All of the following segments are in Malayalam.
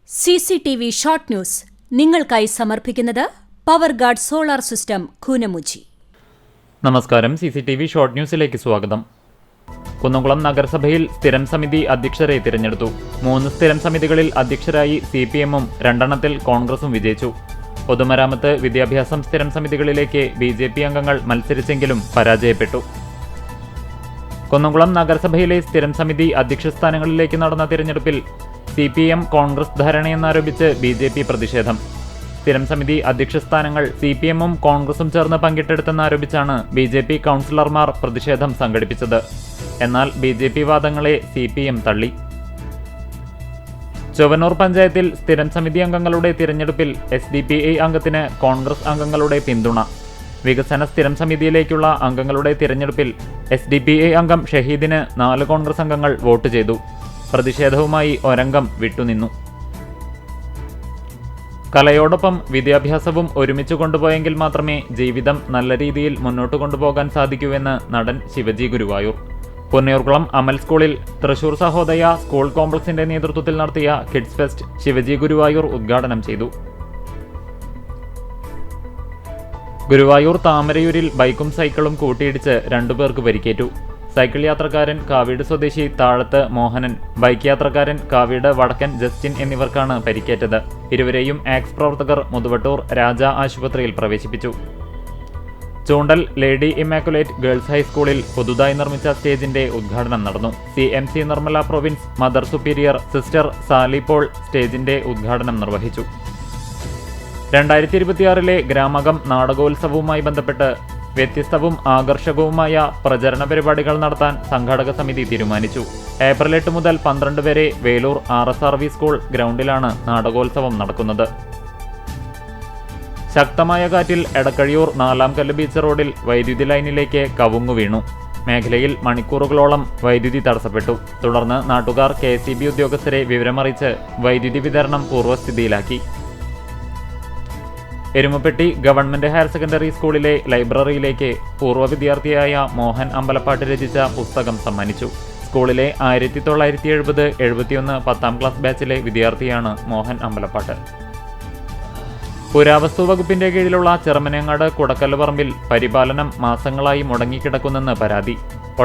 CCTV ഷോർട്ട് ന്യൂസ് നിങ്ങൾക്കായി സമർപ്പിക്കുന്നത് Power Guard solar system Koonamuchi. നമസ്കാരം. CCTV ഷോർട്ട് ന്യൂസിലേക്ക് സ്വാഗതം. കുന്നംകുളം നഗരസഭയിൽ സ്ഥിരം സമിതി അധ്യക്ഷരെ തിരഞ്ഞെടുത്തു. 3 സ്ഥിരം സമിതികളിൽ അധ്യക്ഷരായി CPM-ഉം 2 കോൺഗ്രസും വിജയിച്ചു. പൊതുമരാമത്ത്, വിദ്യാഭ്യാസം സ്ഥിരം സമിതികളിലേക്ക് BJP അംഗങ്ങൾ മത്സരിച്ചെങ്കിലും പരാജയപ്പെട്ടു. കുന്നംകുളം നഗരസഭയിലെ സ്ഥിരം സമിതി അധ്യക്ഷ സ്ഥാനങ്ങളിലേക്ക് നടന്ന തിരഞ്ഞെടുപ്പിൽ CPM കോൺഗ്രസ് ധാരണയെന്നാരോപിച്ച് BJP പ്രതിഷേധം. സ്ഥിരം സമിതി അധ്യക്ഷ സ്ഥാനങ്ങൾ CPM-ഉം കോൺഗ്രസും ചേർന്ന് പങ്കിട്ടെടുത്തെന്നാരോപിച്ചാണ് BJP കൗൺസിലർമാർ പ്രതിഷേധം സംഘടിപ്പിച്ചത്. എന്നാൽ BJP വാദങ്ങളെ CPM തള്ളി. ചൊവ്വന്നൂർ പഞ്ചായത്തിൽ സ്ഥിരം സമിതി അംഗങ്ങളുടെ തിരഞ്ഞെടുപ്പിൽ SDPI അംഗത്തിന് കോൺഗ്രസ് അംഗങ്ങളുടെ പിന്തുണ. വികസന സ്ഥിരം സമിതിയിലേക്കുള്ള അംഗങ്ങളുടെ തിരഞ്ഞെടുപ്പിൽ SDPI അംഗം ഷഹീദിന് 4 കോൺഗ്രസ് അംഗങ്ങൾ വോട്ട് ചെയ്തു. പ്രതിഷേധവുമായി ഒരംഗം വിട്ടുനിന്നു. കലയോടൊപ്പം വിദ്യാഭ്യാസവും ഒരുമിച്ച് കൊണ്ടുപോയെങ്കിൽ മാത്രമേ ജീവിതം നല്ല രീതിയിൽ മുന്നോട്ട് കൊണ്ടുപോകാൻ സാധിക്കൂവെന്ന് നടൻ ശിവജി ഗുരുവായൂർ. പൊന്നിയൂർകുളം അമൽ സ്കൂളിൽ തൃശൂർ സഹോദയ സ്കൂൾ കോംപ്ലക്സിന്റെ നേതൃത്വത്തിൽ നടത്തിയ കിഡ്സ് ഫെസ്റ്റ് ശിവജി ഗുരുവായൂർ ഉദ്ഘാടനം ചെയ്തു. ഗുരുവായൂർ താമരയൂരിൽ ബൈക്കും സൈക്കിളും കൂട്ടിയിടിച്ച് 2 പേർക്ക് പരിക്കേറ്റു. സൈക്കിൾ യാത്രക്കാരൻ കാവീട് സ്വദേശി താഴത്ത് മോഹനൻ, ബൈക്ക് യാത്രക്കാരൻ കാവീട് വടക്കൻ ജസ്റ്റിൻ എന്നിവർക്കാണ് പരിക്കേറ്റത്. ഇരുവരെയും ആക്സ് പ്രവർത്തകർ മുതുവട്ടൂർ രാജ ആശുപത്രിയിൽ പ്രവേശിപ്പിച്ചു. ചൂണ്ടൽ ലേഡി ഇമ്മാക്കുലേറ്റ് ഗേൾസ് ഹൈസ്കൂളിൽ പുതുതായി നിർമ്മിച്ച സ്റ്റേജിന്റെ ഉദ്ഘാടനം നടന്നു. CMC Nirmala province mother superior sister Sally Paul സ്റ്റേജിന്റെ ഉദ്ഘാടനം നിർവഹിച്ചു. 2026 ഗ്രാമകം നാടകോത്സവവുമായി ബന്ധപ്പെട്ട് വ്യത്യസ്തവും ആകർഷകവുമായ പ്രചരണ പരിപാടികൾ നടത്താൻ സംഘാടക സമിതി തീരുമാനിച്ചു. ഏപ്രിൽ 8 മുതൽ 12 വരെ വേലൂർ RSRV സ്കൂൾ ഗ്രൗണ്ടിലാണ് നാടകോത്സവം നടക്കുന്നത്. ശക്തമായ കാറ്റിൽ എടക്കഴിയൂർ 4 കല്ല് ബീച്ച് റോഡിൽ വൈദ്യുതി ലൈനിലേക്ക് കവുങ്ങു വീണു. മേഖലയിൽ മണിക്കൂറുകളോളം വൈദ്യുതി തടസ്സപ്പെട്ടു. തുടർന്ന് നാട്ടുകാർ KCB ഉദ്യോഗസ്ഥരെ വിവരമറിയിച്ച് വൈദ്യുതി വിതരണം പൂർവ്വസ്ഥിതിയിലാക്കി. എരുമപ്പെട്ടി ഗവൺമെന്റ് ഹയർ സെക്കൻഡറി സ്കൂളിലെ ലൈബ്രറിയിലേക്ക് പൂർവ്വ വിദ്യാർത്ഥിയായ മോഹൻ അമ്പലപ്പാട്ട് രചിച്ച പുസ്തകം സമ്മാനിച്ചു. സ്കൂളിലെ 1970-71 10ാം ക്ലാസ് ബാച്ചിലെ വിദ്യാർത്ഥിയാണ് മോഹൻ അമ്പലപ്പാട്ട്. പുരാവസ്തു വകുപ്പിന്റെ കീഴിലുള്ള ചെറുമനങ്ങാട് കുടക്കല്ല് പറമ്പിൽ പരിപാലനം മാസങ്ങളായി മുടങ്ങിക്കിടക്കുന്നെന്ന് പരാതി.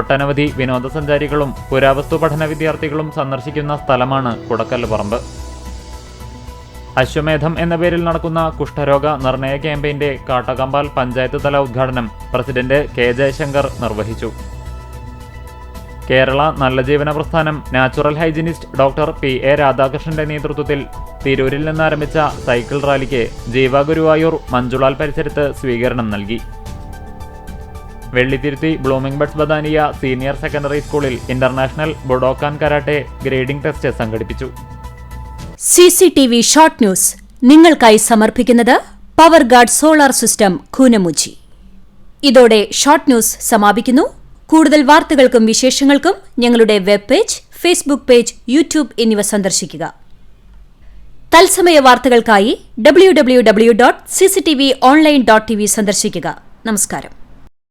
ഒട്ടനവധി വിനോദസഞ്ചാരികളും പുരാവസ്തു പഠന വിദ്യാർത്ഥികളും സന്ദർശിക്കുന്ന സ്ഥലമാണ് കുടക്കല്ല് പറമ്പ്. അശ്വമേധം എന്ന പേരിൽ നടക്കുന്ന കുഷ്ഠരോഗ നിർണയ ക്യാമ്പയിന്റെ കാട്ടകമ്പാൽ പഞ്ചായത്ത് തല ഉദ്ഘാടനം പ്രസിഡന്റ് K ജയശങ്കർ നിർവഹിച്ചു. കേരള നല്ല ജീവന പ്രസ്ഥാനം നാച്ചുറൽ ഹൈജീനിസ്റ്റ് ഡോക്ടർ PA രാധാകൃഷ്ണന്റെ നേതൃത്വത്തിൽ തിരൂരിൽ നിന്നാരംഭിച്ച സൈക്കിൾ റാലിക്ക് ജീവ ഗുരുവായൂർ മഞ്ജുളാൽ പരിസരത്ത് സ്വീകരണം നൽകി. Vellithiruthi blooming buds Bethania senior secondary സ്കൂളിൽ international Budokan karate grading test സംഘടിപ്പിച്ചു. CCTV ഷോർട്ട് ന്യൂസ് നിങ്ങൾക്കായി സമർപ്പിക്കുന്നത് Power Guard solar system Koonamuchi. ഇതോടെ ഷോർട്ട് ന്യൂസ് സമാപിക്കുന്നു. കൂടുതൽ വാർത്തകൾക്കും വിശേഷങ്ങൾക്കും ഞങ്ങളുടെ web page, Facebook page, YouTube എന്നിവ സന്ദർശിക്കുക. തത്സമയ വാർത്തകൾക്കായി www.cctv online.tv സന്ദർശിക്കുക. നമസ്കാരം.